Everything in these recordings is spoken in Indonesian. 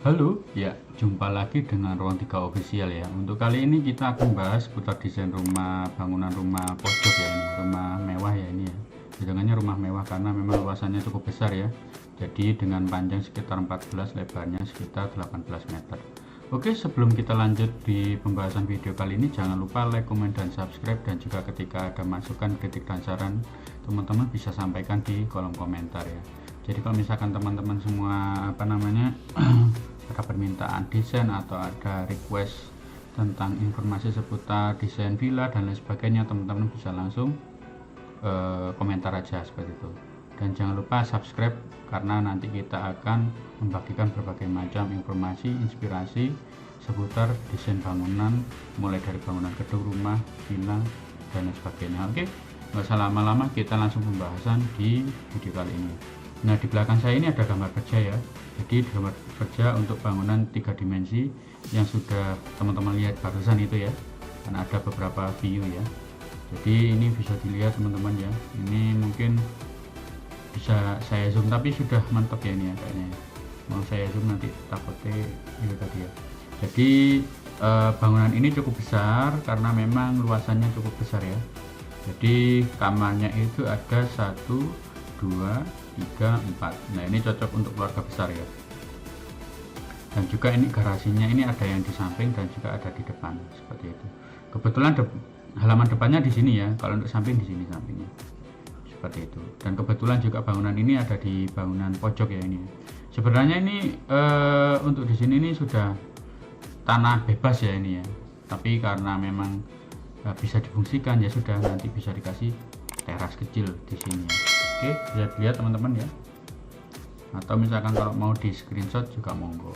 Halo, ya jumpa lagi dengan Ruang 3 Official ya. Untuk kali ini kita akan bahas seputar desain rumah, bangunan rumah pojok ya ini, rumah mewah ya ini ya. Hitungannya rumah mewah karena memang luasannya cukup besar ya. Jadi dengan panjang sekitar 14, lebarnya sekitar 18 meter. Oke, sebelum kita lanjut di pembahasan video kali ini, jangan lupa like, komen, dan subscribe. Dan juga ketika ada masukan, kritik, dan saran, teman-teman bisa sampaikan di kolom komentar ya. Jadi kalau misalkan teman-teman semua ada permintaan desain atau ada request tentang informasi seputar desain villa dan lain sebagainya, teman-teman bisa langsung komentar aja seperti itu. Dan jangan lupa subscribe karena nanti kita akan membagikan berbagai macam informasi, inspirasi seputar desain bangunan, mulai dari bangunan gedung, rumah, villa, dan lain sebagainya. Oke, nggak usah lama-lama, kita langsung pembahasan di video kali ini. Nah, di belakang saya ini ada gambar kerja ya. Jadi gambar kerja untuk bangunan 3 dimensi yang sudah teman-teman lihat barusan itu ya. Karena ada beberapa view ya. Jadi ini bisa dilihat teman-teman ya. Ini mungkin bisa saya zoom tapi sudah mantap ya ini ya kayaknya. Mau saya zoom nanti takutnya itu tadi ya. Jadi bangunan ini cukup besar karena memang luasannya cukup besar ya. Jadi kamarnya itu ada 1, 2, 3, 4. Nah, ini cocok untuk keluarga besar ya. Dan juga ini garasinya ini ada yang di samping dan juga ada di depan seperti itu. Kebetulan halaman depannya di sini ya. Kalau untuk samping di sini sampingnya. Seperti itu. Dan kebetulan juga bangunan ini ada di bangunan pojok ya ini. Sebenarnya ini untuk di sini ini sudah tanah bebas ya ini ya. Tapi karena memang bisa difungsikan ya sudah, nanti bisa dikasih teras kecil di sini. Oke, bisa dilihat teman-teman ya. Atau misalkan kalau mau di screenshot juga monggo.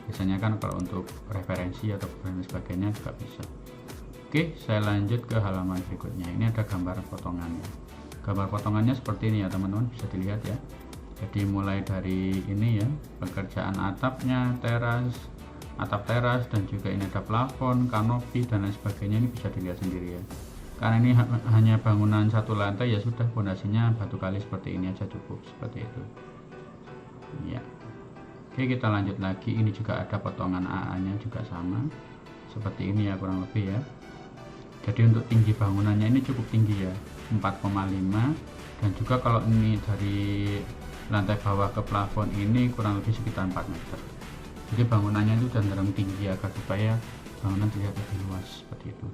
Biasanya kan kalau untuk referensi atau sebagainya juga bisa. Oke, saya lanjut ke halaman berikutnya. Ini ada gambar potongannya. Gambar potongannya seperti ini ya teman-teman, bisa dilihat ya. Jadi mulai dari ini ya, pekerjaan atapnya, atap teras, dan juga ini ada plafon, kanopi, dan lain sebagainya. Ini bisa dilihat sendiri ya. Karena ini hanya bangunan satu lantai ya sudah, fondasinya batu kali seperti ini aja cukup, seperti itu ya. Oke, kita lanjut lagi. Ini juga ada potongan AA nya juga sama seperti ini ya kurang lebih ya. Jadi untuk tinggi bangunannya ini cukup tinggi ya, 4,5. Dan juga kalau ini dari lantai bawah ke plafon ini kurang lebih sekitar 4 meter. Jadi bangunannya itu cenderung tinggi agar supaya bangunan terlihat lebih luas seperti itu.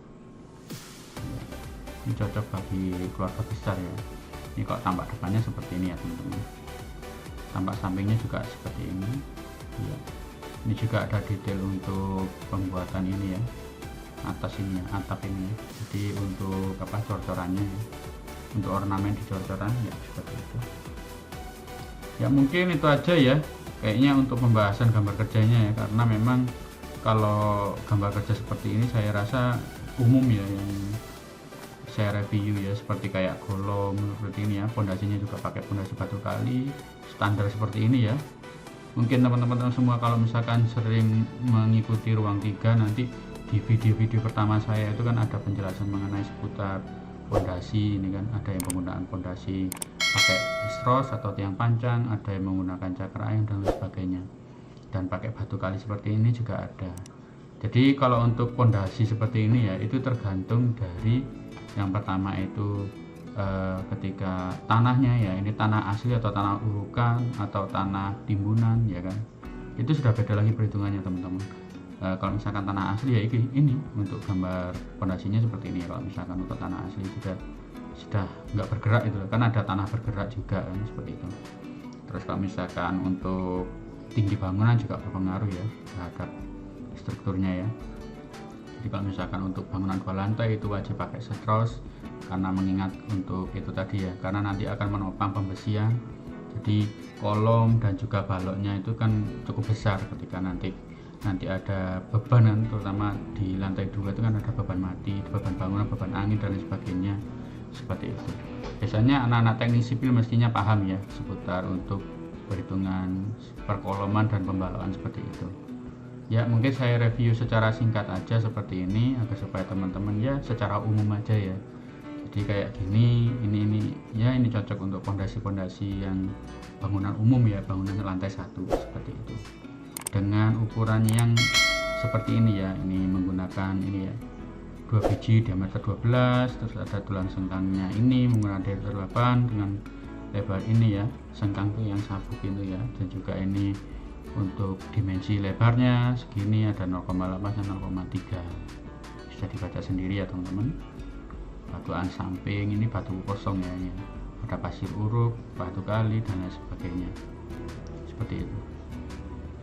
Ini cocok bagi keluarga besar ya. Ini kok tampak depannya seperti ini ya teman-teman. Tampak sampingnya juga seperti ini ya. Ini juga ada detail untuk pembuatan ini ya, atas ini ya, atap ini ya. Jadi untuk apa, cor-corannya ya, untuk ornamen di cor-coran ya seperti itu ya. Mungkin itu aja ya kayaknya untuk pembahasan gambar kerjanya ya, karena memang kalau gambar kerja seperti ini saya rasa umum ya yang saya review ya, seperti kayak kolom seperti ini ya, pondasinya juga pakai pondasi batu kali standar seperti ini ya. Mungkin teman-teman semua kalau misalkan sering mengikuti Ruang 3, nanti di video-video pertama saya itu kan ada penjelasan mengenai seputar pondasi. Ini kan ada yang penggunaan pondasi pakai stros atau tiang pancang, ada yang menggunakan cakra ayam dan lain sebagainya, dan pakai batu kali seperti ini juga ada. Jadi kalau untuk pondasi seperti ini ya, itu tergantung dari yang pertama itu ketika tanahnya ya, ini tanah asli atau tanah urukan atau tanah timbunan ya kan, itu sudah beda lagi perhitungannya teman-teman. Kalau misalkan tanah asli ya ini untuk gambar pondasinya seperti ini. Kalau misalkan untuk tanah asli sudah nggak bergerak itu kan, ada tanah bergerak juga kan seperti itu. Terus kalau misalkan untuk tinggi bangunan juga berpengaruh ya terhadap strukturnya ya. Jadi kalau misalkan untuk bangunan 2 lantai itu wajib pakai stros, karena mengingat untuk itu tadi ya, karena nanti akan menopang pembesian. Jadi kolom dan juga baloknya itu kan cukup besar ketika nanti ada beban, terutama di lantai 2 itu kan ada beban mati, beban bangunan, beban angin dan lain sebagainya seperti itu. Biasanya anak-anak teknik sipil mestinya paham ya seputar untuk perhitungan perkoloman dan pembalokan seperti itu ya. Mungkin saya review secara singkat aja seperti ini agar supaya teman-teman ya secara umum aja ya. Jadi kayak gini, ini ya, ini cocok untuk pondasi-pondasi yang bangunan umum ya, bangunan lantai 1 seperti itu. dengan ukuran yang seperti ini ya. Ini menggunakan ini ya, 2 biji diameter 12, terus ada tulang sengkangnya ini menggunakan diameter 8 dengan lebar ini ya, sengkang tuh yang sabuk itu ya. Dan juga ini untuk dimensi lebarnya segini, ada 0,8 dan 0,3, bisa dibaca sendiri ya teman-teman. Batuan samping ini batu kosong ya, ini ada pasir uruk, batu kali dan lain sebagainya, seperti itu.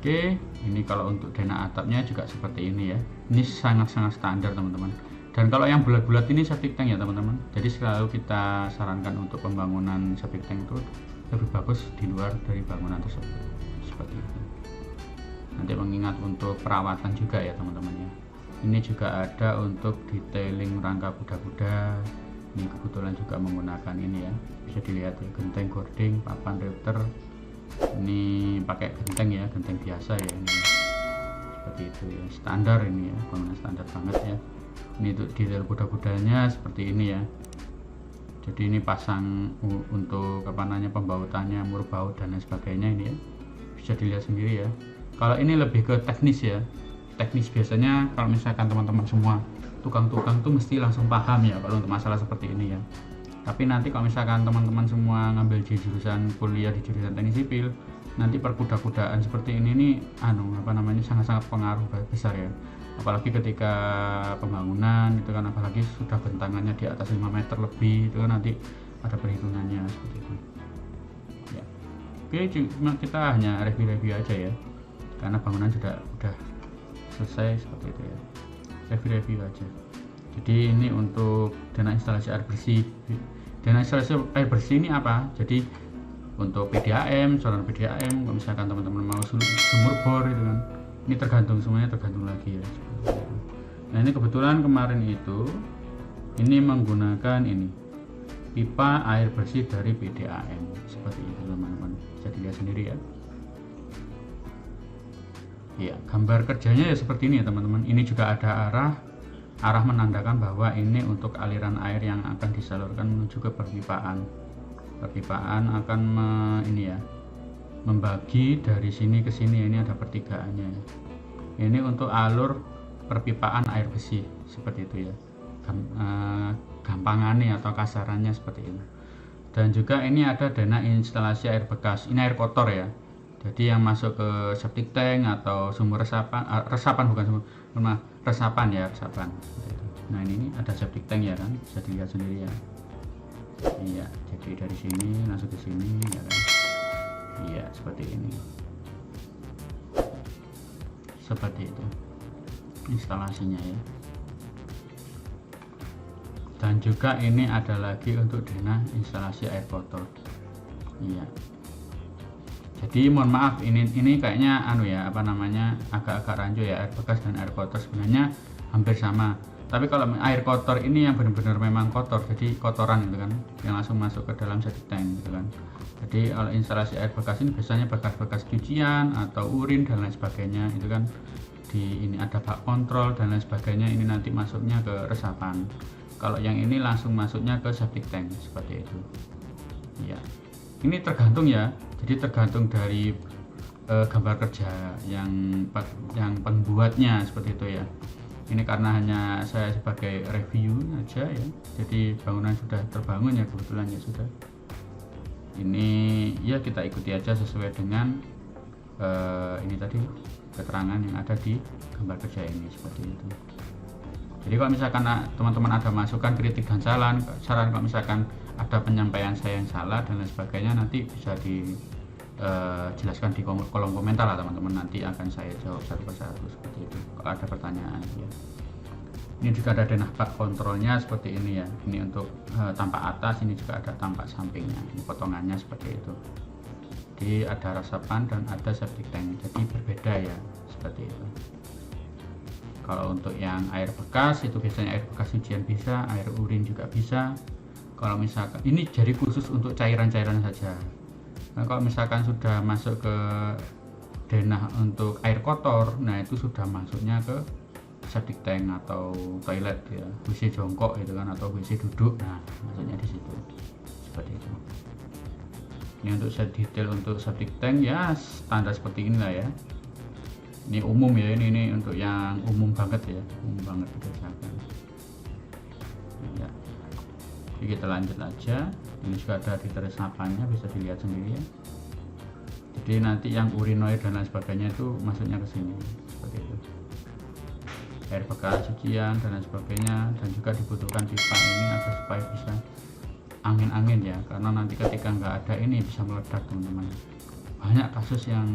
Oke, ini kalau untuk denah atapnya juga seperti ini ya. Ini sangat-sangat standar teman-teman. Dan kalau yang bulat-bulat ini septic tank ya teman-teman. Jadi selalu kita sarankan untuk pembangunan septic tank itu lebih bagus di luar dari bangunan tersebut, seperti itu. Nanti mengingat untuk perawatan juga ya teman-teman ya. Ini juga ada untuk detailing rangka kuda-kuda. Ini kebetulan juga menggunakan ini ya, bisa dilihat ya, genteng gording, papan router. Ini pakai genteng ya, genteng biasa ya, ini seperti itu ya, standar ini ya, bangunan standar banget ya. Ini untuk detail kuda-kudanya seperti ini ya. Jadi ini pasang untuk apa namanya, pembautannya, mur baut dan lain sebagainya ini ya, bisa dilihat sendiri ya. Kalau ini lebih ke teknis ya, teknis biasanya kalau misalkan teman-teman semua tukang-tukang tuh mesti langsung paham ya kalau untuk masalah seperti ini ya. Tapi nanti kalau misalkan teman-teman semua ngambil di jurusan kuliah di jurusan teknik sipil, nanti perkuda-kudaan seperti ini nih sangat-sangat pengaruh besar ya. Apalagi ketika pembangunan itu kan, apalagi sudah bentangannya di atas 5 meter lebih, itu kan nanti ada perhitungannya seperti itu ya. Oke, cuma kita hanya review-review aja ya, karena bangunan sudah selesai seperti itu ya, review aja. Jadi ini untuk denah instalasi air bersih. Denah instalasi air bersih ini apa? Jadi untuk PDAM, saluran PDAM, kalau misalkan teman-teman mau sumur bor itu kan, ini semuanya tergantung lagi ya. Nah ini kebetulan kemarin itu ini menggunakan ini pipa air bersih dari PDAM, seperti itu teman-teman, bisa dilihat sendiri ya. Ya, gambar kerjanya ya seperti ini ya teman-teman. Ini juga ada arah menandakan bahwa ini untuk aliran air yang akan disalurkan menuju ke perpipaan. Perpipaan akan membagi dari sini ke sini, ini ada pertigaannya ya. Ini untuk alur perpipaan air bersih, seperti itu ya. Gampangannya atau kasarannya seperti itu. Dan juga ini ada denah instalasi air bekas. Ini air kotor ya. Jadi yang masuk ke septic tank atau sumur resapan ya. Nah ini ada septic tank ya kan, bisa dilihat sendiri ya. Iya, jadi dari sini langsung ke sini ya kan. Iya, seperti ini. Seperti itu instalasinya ya. Dan juga ini ada lagi untuk denah instalasi air kotor. Iya. Jadi mohon maaf, ini kayaknya agak-agak rancu ya, air bekas dan air kotor sebenarnya hampir sama. Tapi kalau air kotor ini yang benar-benar memang kotor, jadi kotoran gitu kan, yang langsung masuk ke dalam septic tank gitu kan. Jadi kalau instalasi air bekas ini biasanya bekas-bekas cucian atau urin dan lain sebagainya itu kan, ini ada bak kontrol dan lain sebagainya, ini nanti masuknya ke resapan. Kalau yang ini langsung masuknya ke septic tank seperti itu. Ya. Ini tergantung ya. Jadi tergantung dari gambar kerja yang pembuatnya seperti itu ya. Ini karena hanya saya sebagai review aja ya. Jadi bangunan sudah terbangun ya, kebetulan ya sudah. Ini ya kita ikuti aja sesuai dengan ini tadi keterangan yang ada di gambar kerja ini, seperti itu. Jadi kalau misalkan teman-teman ada masukan, kritik dan saran kalau misalkan ada penyampaian saya yang salah dan lain sebagainya, nanti bisa dijelaskan di kolom komentar lah teman-teman, nanti akan saya jawab satu persatu seperti itu kalau ada pertanyaan ya. Ini juga ada denah bak kontrolnya seperti ini ya. Ini untuk tampak atas, ini juga ada tampak sampingnya, ini potongannya seperti itu. Jadi ada resapan dan ada septic tank, jadi berbeda ya, seperti itu. Kalau untuk yang air bekas itu biasanya air bekas cucian bisa, air urin juga bisa. Kalau misalkan ini jadi khusus untuk cairan-cairan saja. Nah, kalau misalkan sudah masuk ke denah untuk air kotor, nah itu sudah masuknya ke septic tank atau toilet ya, WC jongkok itu kan, atau WC duduk. Nah, maksudnya di situ. Seperti itu. Ini untuk detail untuk septic tank ya standar seperti inilah ya. Ini umum ya, ini untuk yang umum banget ya, umum banget dikerjakan ya. Jadi kita lanjut aja. Ini juga ada detail sampahnya, bisa dilihat sendiri ya. Jadi nanti yang urinoir dan lain sebagainya itu masuknya ke sini seperti itu, air bekas cucian dan lain sebagainya. Dan juga dibutuhkan pipa ini agar supaya bisa angin-angin ya, karena nanti ketika nggak ada ini bisa meledak teman-teman. Banyak kasus yang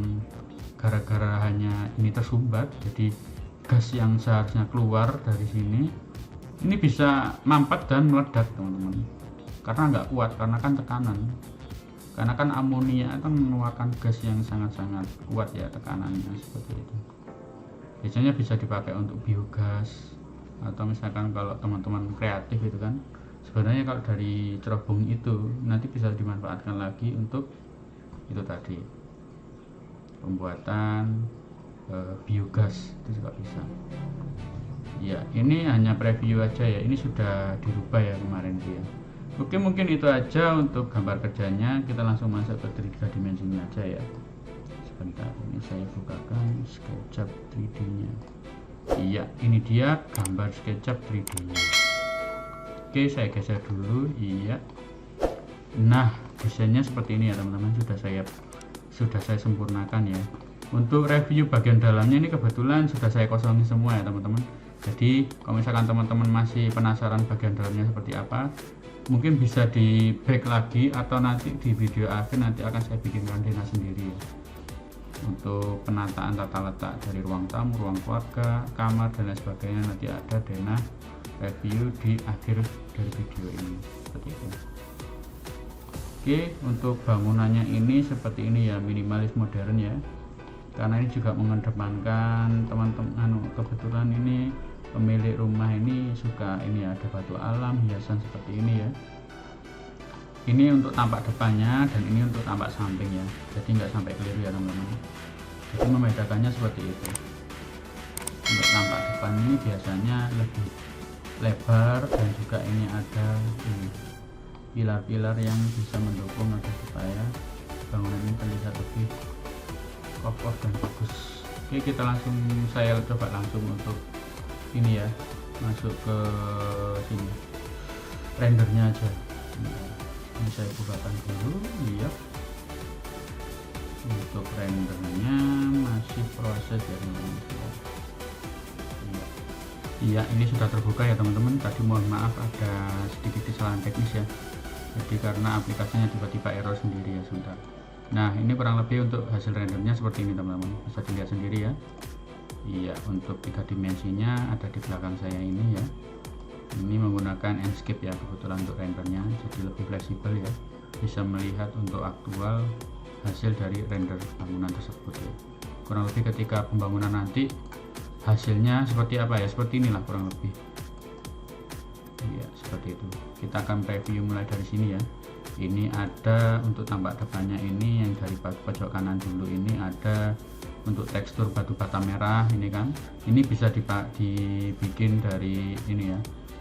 gara-gara hanya ini tersumbat, jadi gas yang seharusnya keluar dari sini ini bisa mampet dan meledak teman-teman, karena nggak kuat, karena kan tekanan, karena kan amonia kan mengeluarkan gas yang sangat-sangat kuat ya tekanannya seperti itu. Biasanya bisa dipakai untuk biogas, atau misalkan kalau teman-teman kreatif itu kan, sebenarnya kalau dari cerobong itu nanti bisa dimanfaatkan lagi untuk itu tadi, pembuatan biogas itu juga bisa ya. Ini hanya preview aja ya, ini sudah dirubah ya kemarin dia. Oke, mungkin itu aja untuk gambar kerjanya. Kita langsung masuk ke 3 dimensinya aja ya. Sebentar, ini saya bukakan SketchUp 3D nya. Iya, ini dia gambar SketchUp 3D nya. Oke, saya geser dulu. Iya, nah desainnya seperti ini ya teman-teman, sudah saya sempurnakan ya. Untuk review bagian dalamnya ini kebetulan sudah saya kosongin semua ya teman-teman. Jadi kalau misalkan teman-teman masih penasaran bagian dalamnya seperti apa, mungkin bisa di back lagi, atau nanti di video akhir nanti akan saya bikinkan denah sendiri ya, untuk penataan tata letak dari ruang tamu, ruang keluarga, kamar dan lain sebagainya. Nanti ada denah review di akhir dari video ini seperti itu. Oke, untuk bangunannya ini seperti ini ya, minimalis modern ya, karena ini juga mengedepankan teman-teman, kebetulan ini pemilik rumah ini suka ini ya, ada batu alam, hiasan seperti ini ya. Ini untuk tampak depannya dan ini untuk tampak samping ya, jadi nggak sampai keliru ya teman-teman. Jadi membedakannya seperti itu. Untuk tampak depan ini biasanya lebih lebar, dan juga ini ada ini pilar-pilar yang bisa mendukung agar supaya bangunan ini terlihat lebih kokoh dan bagus. Oke, saya coba langsung untuk ini ya, masuk ke sini rendernya aja. Ini saya bukakan dulu. Iya, untuk rendernya masih proses ya teman-teman. Iya, ini sudah terbuka ya teman-teman. Tadi mohon maaf ada sedikit kesalahan teknis ya, jadi karena aplikasinya tiba-tiba error sendiri ya, sebentar. Nah, ini kurang lebih untuk hasil rendernya seperti ini teman-teman, bisa dilihat sendiri ya. Iya, untuk 3 dimensinya ada di belakang saya ini ya. Ini menggunakan Enscape ya kebetulan untuk rendernya, jadi lebih fleksibel ya, bisa melihat untuk aktual hasil dari render bangunan tersebut ya. Kurang lebih ketika pembangunan nanti hasilnya seperti apa ya, seperti inilah kurang lebih. Iya, seperti itu. Kita akan preview mulai dari sini ya. Ini ada untuk tampak depannya, ini yang dari pojok kanan dulu, ini ada untuk tekstur batu bata merah ini kan. Ini bisa dibikin dari ini ya,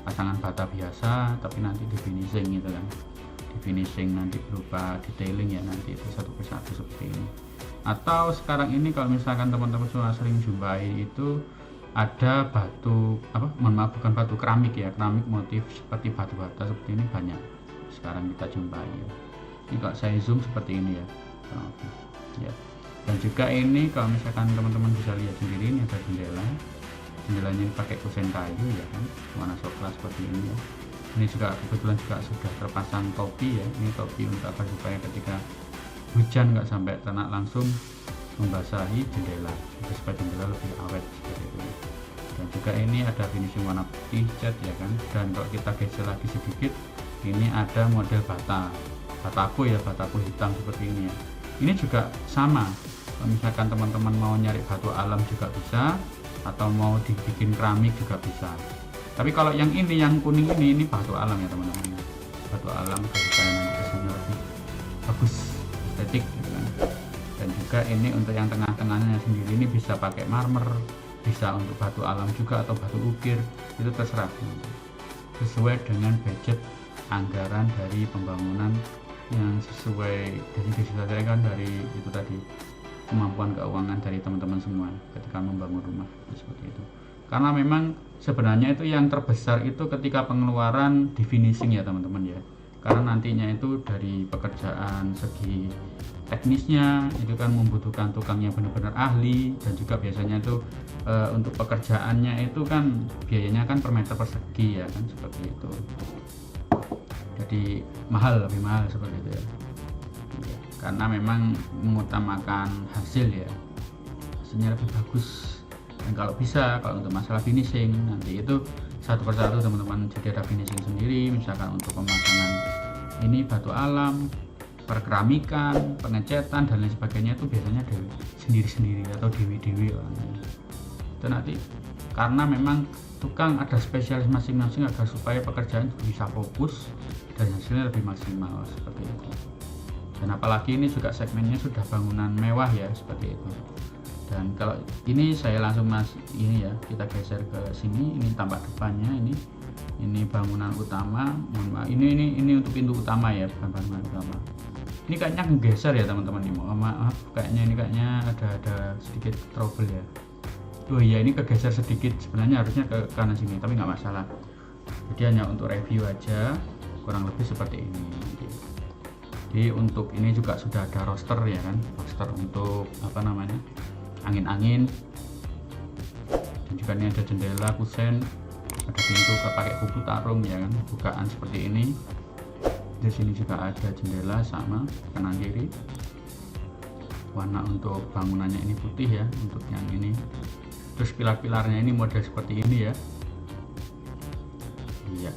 pasangan bata biasa, tapi nanti di finishing gitu kan. Di finishing nanti berupa detailing ya, nanti itu satu persatu seperti ini. Atau sekarang ini kalau misalkan teman-teman sudah sering jumpai itu ada batu bukan batu, keramik ya, keramik motif seperti batu bata seperti ini banyak sekarang kita jumpai ya. Ini kalau saya zoom seperti ini ya, ya. Dan juga ini kalau misalkan teman-teman bisa lihat sendiri, ini ada jendelanya ini pakai kusen kayu ya kan, warna coklat seperti ini ya. Ini juga kebetulan juga sudah terpasang topi ya, ini topi untuk apa, supaya ketika hujan nggak sampai ternak langsung membasahi jendela, supaya jendela lebih awet seperti itu. Dan juga ini ada finishing warna putih cat ya kan. Dan kalau kita geser lagi sedikit, ini ada model bataku ya, bataku hitam seperti ini ya. Ini juga sama, kalau misalkan teman-teman mau nyari batu alam juga bisa, atau mau dibikin keramik juga bisa. Tapi kalau yang ini, yang kuning ini batu alam ya teman-teman, batu alam supaya nanti kesannya lebih bagus, estetik gitu kan. Dan juga ini untuk yang tengah-tengahnya sendiri, ini bisa pakai marmer, bisa untuk batu alam juga atau batu ukir, itu terserah sesuai dengan budget anggaran dari pembangunan yang sesuai dari disesuaikan dari itu tadi kemampuan keuangan dari teman-teman semua ketika membangun rumah seperti itu. Karena memang sebenarnya itu yang terbesar itu ketika pengeluaran di finishing ya teman-teman ya. Karena nantinya itu dari pekerjaan segi teknisnya itu kan membutuhkan tukang yang benar-benar ahli, dan juga biasanya itu untuk pekerjaannya itu kan biayanya kan per meter persegi ya kan, seperti itu. Jadi lebih mahal seperti itu ya. Karena memang mengutamakan hasil ya, hasilnya lebih bagus. Dan kalau bisa, kalau untuk masalah finishing nanti itu satu persatu teman-teman, jadi ada finishing sendiri, misalkan untuk pemasangan ini batu alam, perkeramikan, pengecetan dan lain sebagainya itu biasanya dari sendiri-sendiri atau dewi-dewi itu nanti, karena memang tukang ada spesialis masing-masing agar supaya pekerjaan bisa fokus dan hasilnya lebih maksimal seperti itu. Dan apalagi ini juga segmennya sudah bangunan mewah ya, seperti itu. Dan kalau ini saya langsung ini ya, kita geser ke sini, ini tampak depannya, ini bangunan utama. Ini untuk pintu utama ya, bukan bangunan utama. Ini kayaknya menggeser ya teman-teman, ini maaf kayaknya ada sedikit trouble ya. Oh iya, ini kegeser sedikit, sebenarnya harusnya ke kanan sini tapi nggak masalah. Jadi hanya untuk review aja, kurang lebih seperti ini. Jadi untuk ini juga sudah ada roster ya kan, roster untuk angin-angin, dan juga ini ada jendela kusen, ada pintu pakai kuku tarung ya kan, bukaan seperti ini. Di sini juga ada jendela sama kanan kiri. Warna untuk bangunannya ini putih ya, untuk yang ini. Terus pilar-pilarnya ini model seperti ini ya. Iya.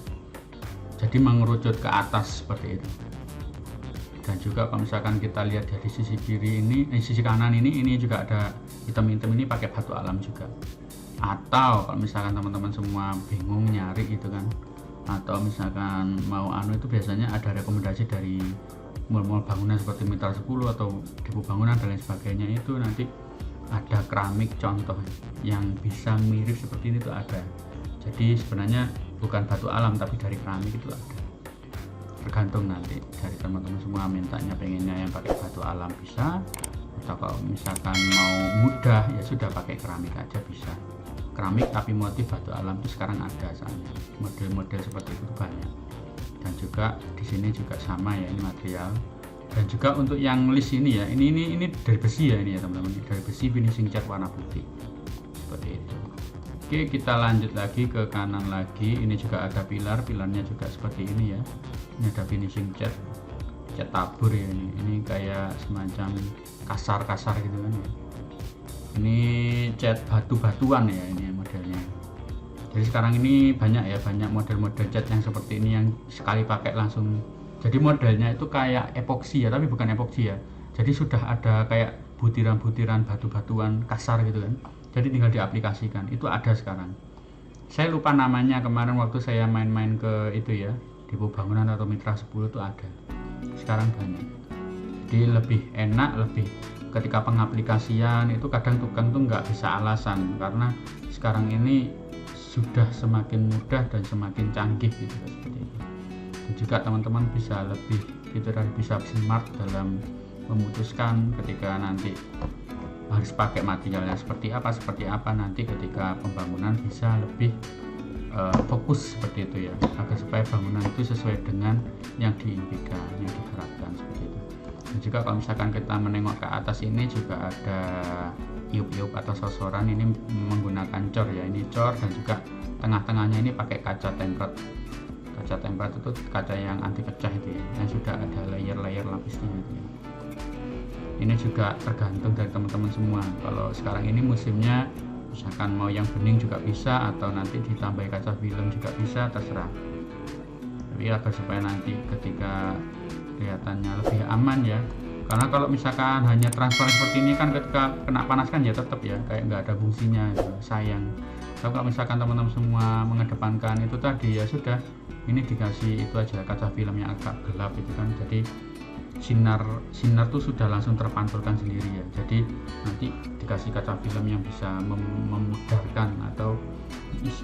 Jadi mengerucut ke atas seperti itu. Dan juga kalau misalkan kita lihat dari sisi kiri ini, sisi kanan ini juga ada hitam-hitam, ini pakai batu alam juga. Atau kalau misalkan teman-teman semua bingung nyari gitu kan, atau misalkan mau itu biasanya ada rekomendasi dari mall-mall bangunan seperti Mitra 10 atau Depo Bangunan dan lain sebagainya, itu nanti ada keramik contoh yang bisa mirip seperti ini tuh ada. Jadi sebenarnya bukan batu alam tapi dari keramik itu ada. Tergantung nanti dari teman-teman semua mintanya, pengennya yang pakai batu alam bisa, atau kalau misalkan mau mudah ya sudah pakai keramik aja bisa. Keramik tapi motif batu alam itu sekarang ada soalnya, model-model seperti itu banyak. Dan juga di sini juga sama ya, ini material. Dan juga untuk yang list ini ya, ini dari besi ya, ini ya teman-teman, dari besi finishing cat warna putih seperti itu. Oke, kita lanjut lagi ke kanan lagi. Ini juga ada pilarnya juga seperti ini ya. Ini ada finishing cat tabur ya, ini kayak semacam kasar gitu kan ya. Ini cat batu-batuan ya, ini modelnya. Jadi sekarang ini banyak model-model cat yang seperti ini, yang sekali pakai langsung. Jadi modelnya itu kayak epoksi ya, tapi bukan epoksi ya. Jadi sudah ada kayak butiran-butiran batu-batuan kasar gitu kan. Jadi tinggal diaplikasikan, itu ada sekarang. Saya lupa namanya, kemarin waktu saya main-main ke itu ya, Depo Bangunan atau Mitra 10 itu ada. Sekarang banyak. Jadi lebih enak, lebih ketika pengaplikasian itu kadang tukang tuh nggak bisa alasan, karena sekarang ini sudah semakin mudah dan semakin canggih gitu seperti itu. Dan juga teman-teman bisa lebih gitu, dan bisa smart dalam memutuskan ketika nanti harus pakai materialnya seperti apa nanti ketika pembangunan bisa lebih fokus seperti itu ya, agar supaya bangunan itu sesuai dengan yang diimpikan, yang diharapkan seperti itu. Dan juga kalau misalkan kita menengok ke atas ini juga ada iup-iup atau sosoran, ini menggunakan cor ya, ini cor, dan juga tengah-tengahnya ini pakai kaca tempered. Kaca tempered itu kaca yang anti pecah itu ya, yang sudah ada layer-layer lapisnya itu ya. Ini juga tergantung dari teman-teman semua. Kalau sekarang ini musimnya, misalkan mau yang bening juga bisa, atau nanti ditambahi kaca film juga bisa, terserah. Tapi agar supaya nanti ketika kelihatannya lebih aman ya. Karena kalau misalkan hanya transparan seperti ini kan ketika kena panas kan ya tetap ya kayak nggak ada fungsinya gitu, sayang. Tapi kalau misalkan teman-teman semua mengedepankan itu tadi ya sudah, ini dikasih itu aja kaca film yang agak gelap itu kan, jadi sinar tuh sudah langsung terpantulkan sendiri ya. Jadi nanti dikasih kaca film yang bisa memudarkan, atau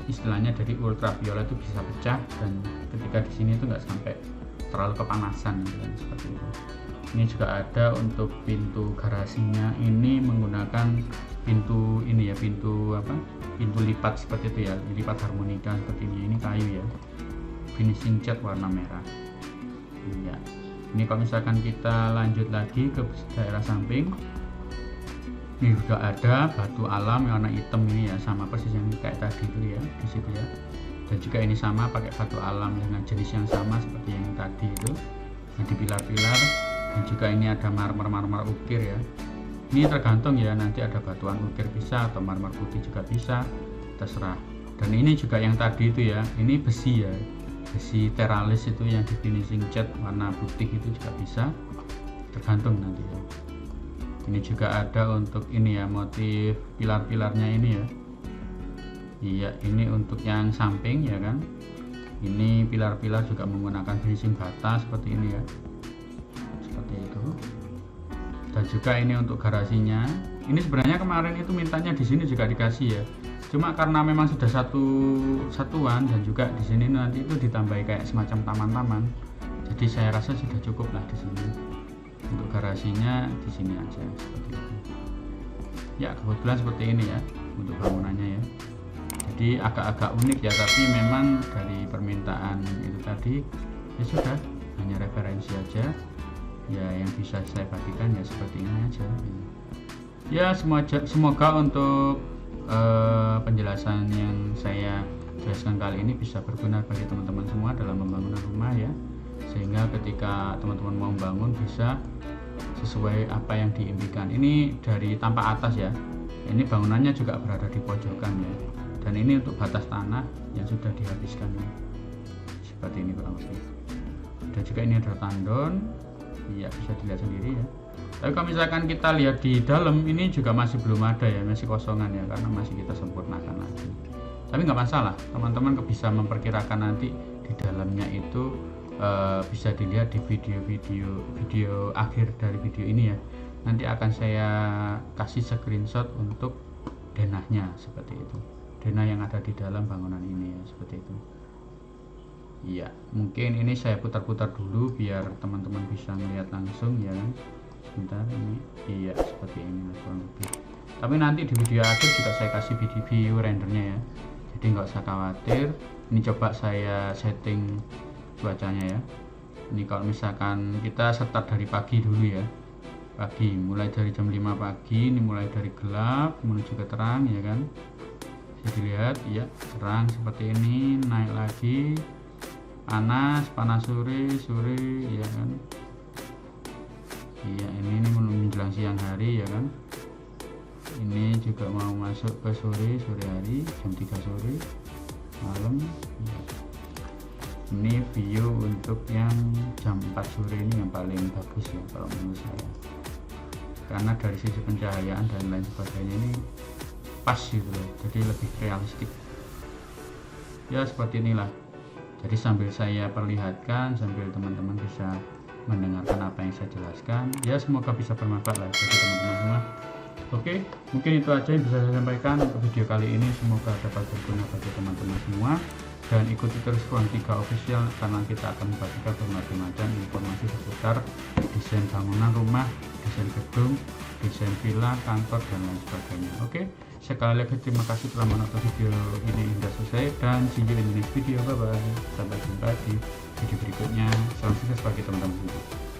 istilahnya dari ultraviolet itu bisa pecah, dan ketika di sini itu nggak sampai terlalu kepanasan gitu kan, seperti itu. Ini juga ada untuk pintu garasinya, ini menggunakan pintu ini ya, pintu lipat seperti itu ya, lipat harmonika seperti ini kayu ya, finishing cat warna merah ya. Ini kalau misalkan kita lanjut lagi ke daerah samping, ini juga ada batu alam yang warna hitam ini ya, sama persis yang kayak tadi itu ya, di situ ya. Dan juga ini sama pakai batu alam dengan jenis yang sama seperti yang tadi itu, yang di pilar-pilar. Dan juga ini ada marmer ukir ya. Ini tergantung ya, nanti ada batuan ukir bisa atau marmer putih juga bisa, terserah. Dan ini juga yang tadi itu ya, ini besi ya, besi teralis itu yang di finishing cat warna putih itu juga bisa, tergantung nanti ya. Ini juga ada untuk ini ya, motif pilar-pilarnya ini ya. Iya, ini untuk yang samping ya kan. Ini pilar-pilar juga menggunakan finishing bata seperti ini ya, seperti itu. Dan juga ini untuk garasinya. Ini sebenarnya kemarin itu mintanya di sini juga dikasih ya. Cuma karena memang sudah satuan dan juga di sini nanti itu ditambahi kayak semacam taman-taman. Jadi saya rasa sudah cukup lah di sini. Untuk garasinya di sini aja seperti itu. Ya, kebetulan seperti ini ya untuk bangunannya ya. Jadi agak-agak unik ya, tapi memang dari permintaan itu tadi ya sudah, hanya referensi aja ya, yang bisa saya bagikan ya seperti ini aja ya. Semoga untuk penjelasan yang saya jelaskan kali ini bisa berguna bagi teman-teman semua dalam pembangunan rumah ya, sehingga ketika teman-teman mau bangun bisa sesuai apa yang diimpikan. Ini dari tampak atas ya, ini bangunannya juga berada di pojokan ya, dan ini untuk batas tanah yang sudah dihabiskan ya, seperti ini kurang lebih. Dan juga ini ada tandon, iya bisa dilihat sendiri ya. Tapi kalau misalkan kita lihat di dalam, ini juga masih belum ada ya, masih kosongan ya, karena masih kita sempurnakan lagi. Tapi nggak masalah, teman-teman bisa memperkirakan nanti di dalamnya itu bisa dilihat di video akhir dari video ini ya. Nanti akan saya kasih screenshot untuk denahnya seperti itu, denah yang ada di dalam bangunan ini ya, seperti itu. Iya, mungkin ini saya putar-putar dulu biar teman-teman bisa melihat langsung ya kan. Sebentar ini, iya seperti ini kurang lebih. Tapi nanti di video akhir juga saya kasih video rendernya ya, jadi nggak usah khawatir. Ini coba saya setting cuacanya ya. Ini kalau misalkan kita start dari pagi dulu ya, pagi mulai dari jam 5 pagi, ini mulai dari gelap menuju ke terang ya kan. Bisa dilihat ya, terang seperti ini, naik lagi, panas sore ya kan. Iya, ini menjelang siang hari ya kan. Ini juga mau masuk ke sore hari, jam 3 sore malam ya. Ini view untuk yang jam 4 sore ini yang paling bagus ya kalau menurut saya, karena dari sisi pencahayaan dan lain sebagainya ini pas gitu loh, jadi lebih realistik ya, seperti inilah. Jadi sambil saya perlihatkan, sambil teman-teman bisa mendengarkan apa yang saya jelaskan ya, semoga bisa bermanfaat lah bagi teman-teman semua. Oke, mungkin itu aja yang bisa saya sampaikan untuk video kali ini. Semoga dapat berguna bagi teman-teman semua, dan ikuti terus Ruang 3 Official karena kita akan membagikan berbagai macam informasi seputar desain bangunan rumah, desain gedung, desain villa, kantor, dan lain sebagainya. Oke, sekali lagi terima kasih telah menonton video ini hingga selesai, dan see you in the next video. Bye bye, sampai jumpa di video berikutnya. Salam sukses bagi teman-teman semua.